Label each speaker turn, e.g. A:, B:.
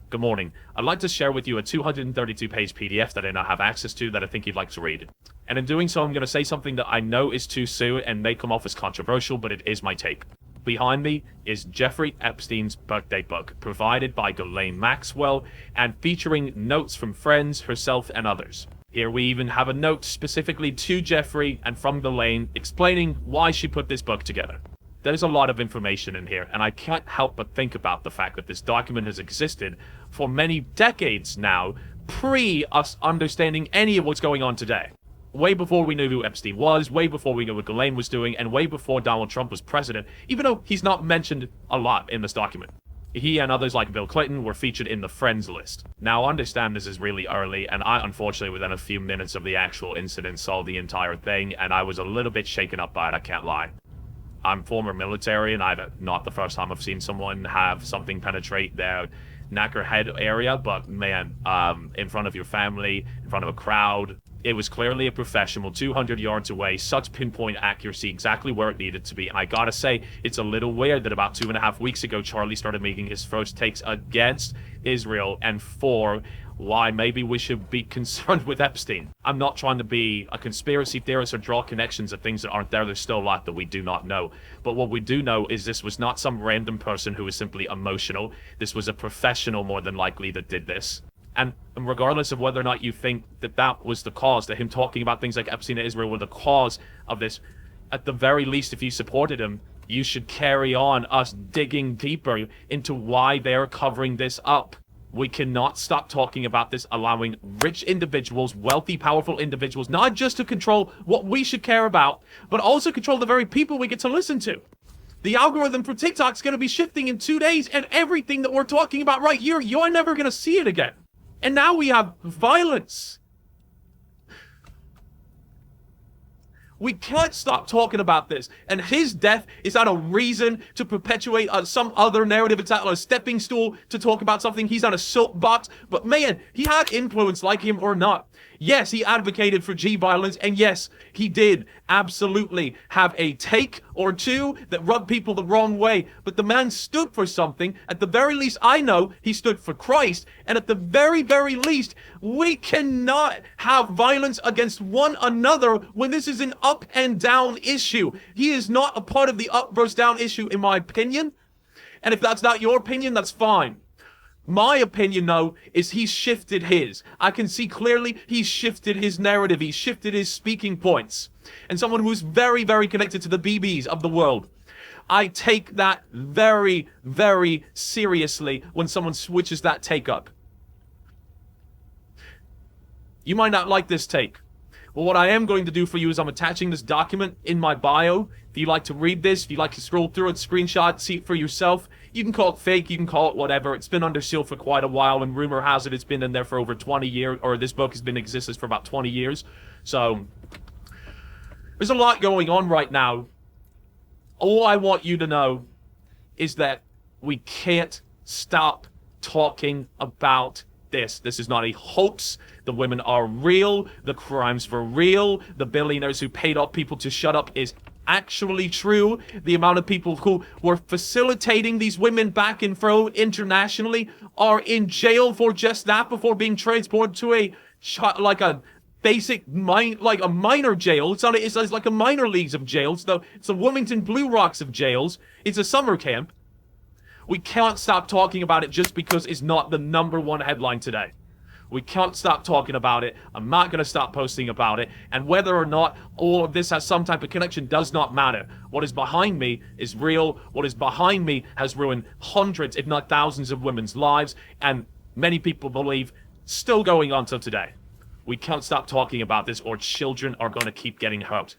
A: Good morning. I'd like to share with you a 232-page PDF that I now have access to that I think you'd like to read. And in doing so, I'm going to say something that I know is too soon and may come off as controversial, but it is my take. Behind me is Jeffrey Epstein's birthday book, provided by Ghislaine Maxwell, and featuring notes from friends, herself, and others. Here we even have a note specifically to Jeffrey and from Ghislaine explaining why she put this book together. There's a lot of information in here, and I can't help but think about the fact that this document has existed for many decades now, pre us understanding any of what's going on today. Way before we knew who Epstein was, way before we knew what Ghislaine was doing, and way before Donald Trump was president, even though he's not mentioned a lot in this document. He and others like Bill Clinton were featured in the friends list. Now, understand this is really early, and I, unfortunately, within a few minutes of the actual incident, saw the entire thing, and I was a little bit shaken up by it, I can't lie. I'm former military, and not the first time I've seen someone have something penetrate their neck or head area, but man, in front of your family, in front of a crowd, it was clearly a professional, 200 yards away, such pinpoint accuracy, exactly where it needed to be. And I gotta say, it's a little weird that about 2.5 weeks ago, Charlie started making his first takes against Israel and for why maybe we should be concerned with Epstein. I'm not trying to be a conspiracy theorist or draw connections of things that aren't there. There's still a lot that we do not know. But what we do know is this was not some random person who was simply emotional. This was a professional, more than likely, that did this. And regardless of whether or not you think that that was the cause, that him talking about things like Epstein and Israel were the cause of this, at the very least, if you supported him, you should carry on us digging deeper into why they're covering this up. We cannot stop talking about this, allowing rich individuals, wealthy, powerful individuals, not just to control what we should care about, but also control the very people we get to listen to. The algorithm for TikTok's going to be shifting in 2 days, and everything that we're talking about right here, you're never going to see it again. And now we have violence. We can't stop talking about this. And his death is not a reason to perpetuate some other narrative. It's not a stepping stool to talk about something. He's on a soapbox. But man, he had influence, like him or not. Yes, he advocated for G violence. And yes, he did absolutely have a take or two that rubbed people the wrong way. But the man stood for something. At the very least, I know he stood for Christ. And at the very, very least, we cannot have violence against one another when this is an up and down issue. He is not a part of the up versus down issue, in my opinion. And if that's not your opinion, that's fine. My opinion, though, is he's shifted his. I can see clearly he's shifted his narrative. He's shifted his speaking points. And someone who's very, very connected to the BBs of the world, I take that very, very seriously when someone switches that take up. You might not like this take. Well, what I am going to do for you is I'm attaching this document in my bio. If you'd like to read this, if you'd like to scroll through it, screenshot, see it for yourself, you can call it fake, you can call it whatever. It's been under seal for quite a while, and rumor has it it's been in there for over 20 years, or this book has been in existence for about 20 years. So, there's a lot going on right now. All I want you to know is that we can't stop talking about this. This is not a hoax. The women are real. The crimes were real. The billionaires who paid off people to shut up is actually true. The amount of people who were facilitating these women back and fro internationally are in jail for just that before being transported to a minor jail. It's like a minor leagues of jails. It's the Wilmington Blue Rocks of jails. It's a summer camp. We can't stop talking about it just because it's not the #1 headline today. We can't stop talking about it. I'm not going to stop posting about it. And whether or not all of this has some type of connection does not matter. What is behind me is real. What is behind me has ruined hundreds, if not thousands, of women's lives. And many people believe still going on till today. We can't stop talking about this, or children are going to keep getting hurt.